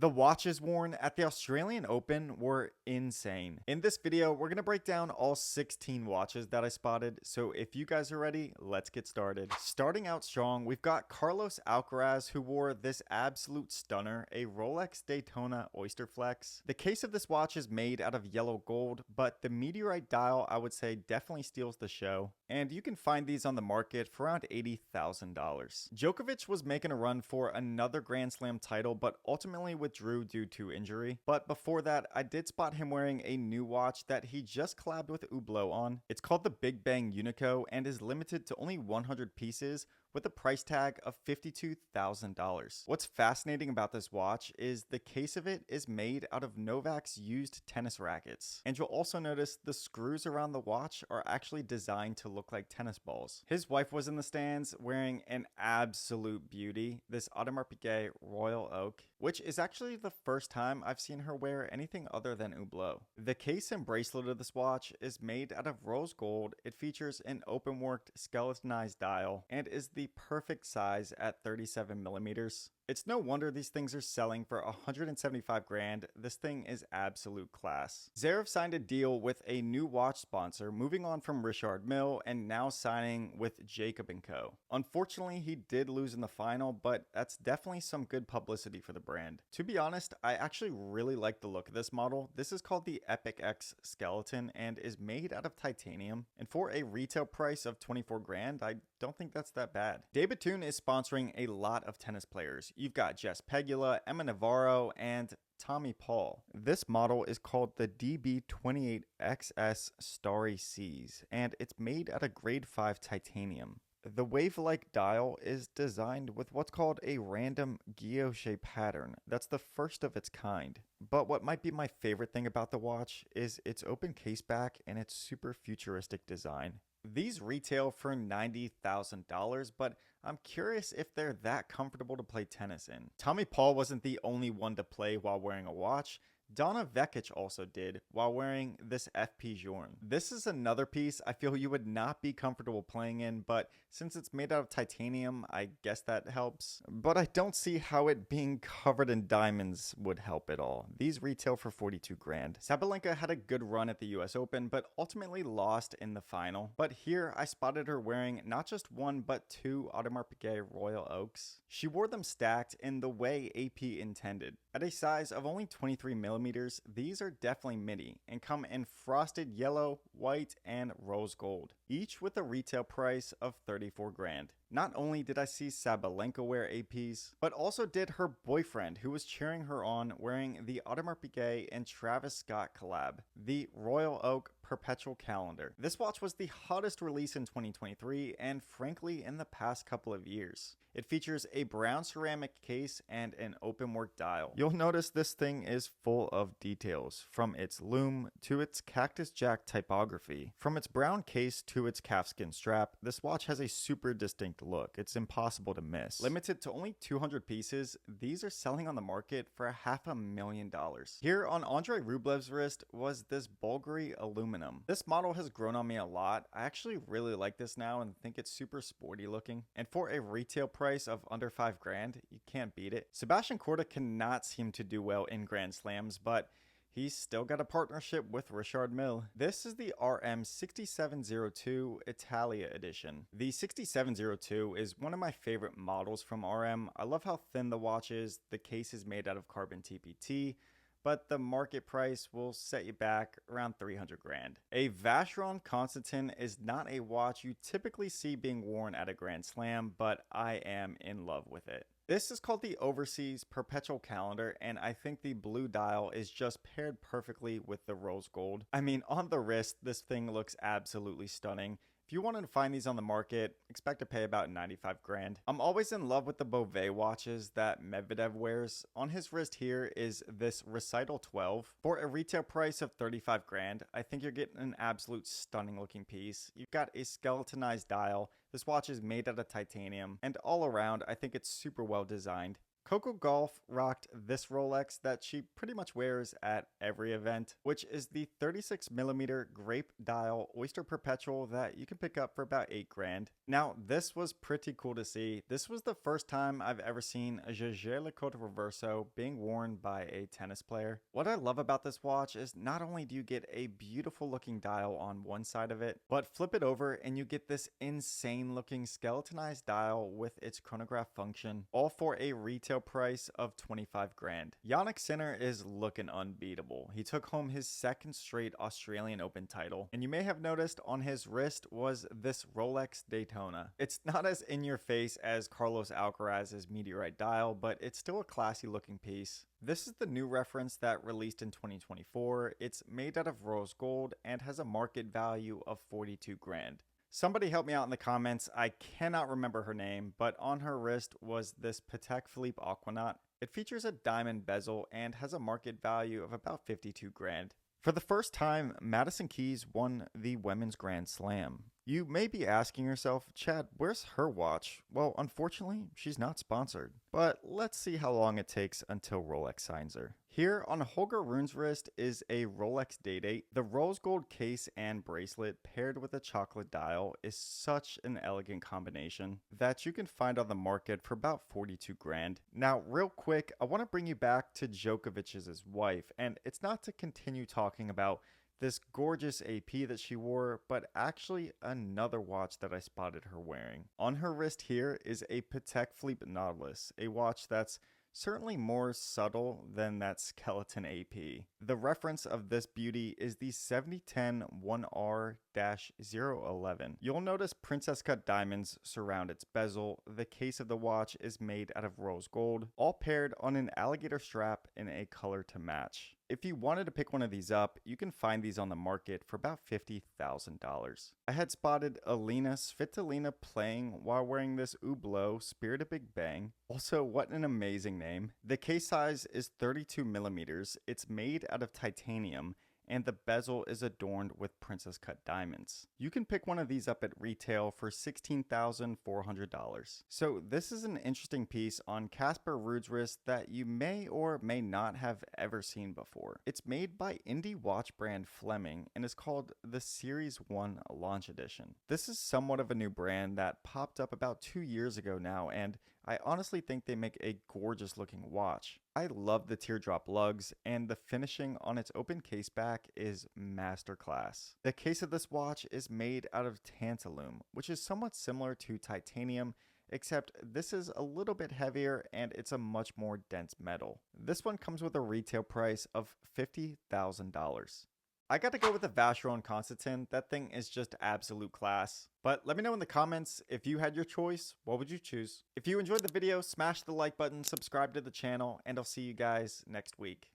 The watches worn at the Australian Open were insane. In this video, we're going to break down all 16 watches that I spotted, so if you guys are ready, let's get started. Starting out strong, we've got Carlos Alcaraz, who wore this absolute stunner, a Rolex Daytona Oyster Flex. The case of this watch is made out of yellow gold, but the meteorite dial, I would say, definitely steals the show. And you can find these on the market for around $80,000. Djokovic was making a run for another Grand Slam title, but ultimately withdrew due to injury. But before that, I did spot him wearing a new watch that he just collabed with Hublot on. It's called the Big Bang Unico and is limited to only 100 pieces with a price tag of $52,000. What's fascinating about this watch is the case of it is made out of Novak's used tennis rackets. And you'll also notice the screws around the watch are actually designed to look like tennis balls. His wife was in the stands wearing an absolute beauty, this Audemars Piguet Royal Oak, which is actually the first time I've seen her wear anything other than Hublot. The case and bracelet of this watch is made out of rose gold. It features an open-worked skeletonized dial and is the perfect size at 37 millimeters. It's no wonder these things are selling for 175 grand. This thing is absolute class. Zverev signed a deal with a new watch sponsor, moving on from Mille and now signing with Jacob & Co. Unfortunately, he did lose in the final, but that's definitely some good publicity for the brand. To be honest, I actually really like the look of this model. This is called the Epic X Skeleton and is made out of titanium. And for a retail price of 24 grand, I don't think that's that bad. Debatoon is sponsoring a lot of tennis players. You've got Jess Pegula, Emma Navarro, and Tommy Paul. This model is called the DB28XS Starry Seas, and it's made out of grade 5 titanium. The wave-like dial is designed with what's called a random guilloche pattern. That's the first of its kind. But what might be my favorite thing about the watch is its open case back and its super futuristic design. These retail for $90,000, but I'm curious if they're that comfortable to play tennis in. Tommy Paul wasn't the only one to play while wearing a watch. Donna Vekic also did while wearing this FP Journe. This is another piece I feel you would not be comfortable playing in, but since it's made out of titanium, I guess that helps. But I don't see how it being covered in diamonds would help at all. These retail for 42 grand. Sabalenka had a good run at the US Open, but ultimately lost in the final. But here I spotted her wearing not just one, but two Audemars Piguet Royal Oaks. She wore them stacked in the way AP intended. At a size of only 23 millimeters, these are definitely midi and come in frosted yellow, white, and rose gold, each with a retail price of 34 grand. Not only did I see Sabalenka wear APs, but also did her boyfriend, who was cheering her on, wearing the Audemars Piguet and Travis Scott collab, the Royal Oak Perpetual Calendar. This watch was the hottest release in 2023 and frankly in the past couple of years. It features a brown ceramic case and an open work dial. You'll notice this thing is full of details, from its lume to its Cactus Jack typography. From its brown case to its calfskin strap, this watch has a super distinct look. It's impossible to miss. Limited to only 200 pieces, these are selling on the market for $500,000. Here on Andrei Rublev's wrist was this Bulgari aluminum. This model has grown on me a lot. I actually really like this now and think it's super sporty looking. And for a retail price of under 5 grand, you can't beat it. Sebastian Korda cannot seem to do well in Grand Slams, but he's still got a partnership with Mille. This is the RM 6702 Italia edition. The 6702 is one of my favorite models from RM. I love how thin the watch is. The case is made out of carbon TPT, but the market price will set you back around 300 grand. A Vacheron Constantin is not a watch you typically see being worn at a Grand Slam, but I am in love with it. This is called the Overseas Perpetual Calendar, and I think the blue dial is just paired perfectly with the rose gold. I mean, on the wrist, this thing looks absolutely stunning. If you wanted to find these on the market, expect to pay about 95 grand. I'm always in love with the Beauvais watches that Medvedev wears. On his wrist here is this Recital 12. For a retail price of 35 grand, I think you're getting an absolute stunning looking piece. You've got a skeletonized dial. This watch is made out of titanium, and all around, I think it's super well designed. Coco Gauff rocked this Rolex that she pretty much wears at every event, which is the 36mm grape dial Oyster Perpetual that you can pick up for about 8 grand. Now, this was pretty cool to see. This was the first time I've ever seen a Jaeger LeCoultre Reverso being worn by a tennis player. What I love about this watch is not only do you get a beautiful looking dial on one side of it, but flip it over and you get this insane looking skeletonized dial with its chronograph function, all for a retail price of 25 grand. Yannick Sinner is looking unbeatable. He took home his second straight Australian Open title, and you may have noticed on his wrist was this Rolex Daytona. It's not as in your face as Carlos Alcaraz's Meteorite dial, but it's still a classy looking piece. This is the new reference that released in 2024. It's made out of rose gold and has a market value of 42 grand. Somebody help me out in the comments. I cannot remember her name, but on her wrist was this Patek Philippe Aquanaut. It features a diamond bezel and has a market value of about 52 grand. For the first time, Madison Keys won the Women's Grand Slam. You may be asking yourself, Chad, where's her watch? Well, unfortunately, she's not sponsored. But let's see how long it takes until Rolex signs her. Here on Holger Rune's wrist is a Rolex Day-Date. The rose gold case and bracelet paired with a chocolate dial is such an elegant combination that you can find on the market for about 42 grand. Now, real quick, I want to bring you back to Djokovic's wife, and it's not to continue talking about this gorgeous AP that she wore, but actually another watch that I spotted her wearing. On her wrist here is a Patek Philippe Nautilus, a watch that's certainly more subtle than that skeleton AP. The reference of this beauty is the 7010 1R-011. You'll notice princess cut diamonds surround its bezel. The case of the watch is made out of rose gold, all paired on an alligator strap in a color to match. If you wanted to pick one of these up, you can find these on the market for about $50,000. I had spotted Alina Svitolina playing while wearing this Hublot Spirit of Big Bang. Also, what an amazing name. The case size is 32mm. It's made out of titanium, and the bezel is adorned with princess cut diamonds. You can pick one of these up at retail for $16,400. So this is an interesting piece on Casper Ruud's wrist that you may or may not have ever seen before. It's made by indie watch brand Fleming and is called the Series 1 Launch Edition. This is somewhat of a new brand that popped up about 2 years ago now, and I honestly think they make a gorgeous looking watch. I love the teardrop lugs, and the finishing on its open case back is masterclass. The case of this watch is made out of tantalum, which is somewhat similar to titanium, except this is a little bit heavier and it's a much more dense metal. This one comes with a retail price of $50,000. I got to go with the Vacheron Constantin. That thing is just absolute class. But let me know in the comments, if you had your choice, what would you choose? If you enjoyed the video, smash the like button, subscribe to the channel, and I'll see you guys next week.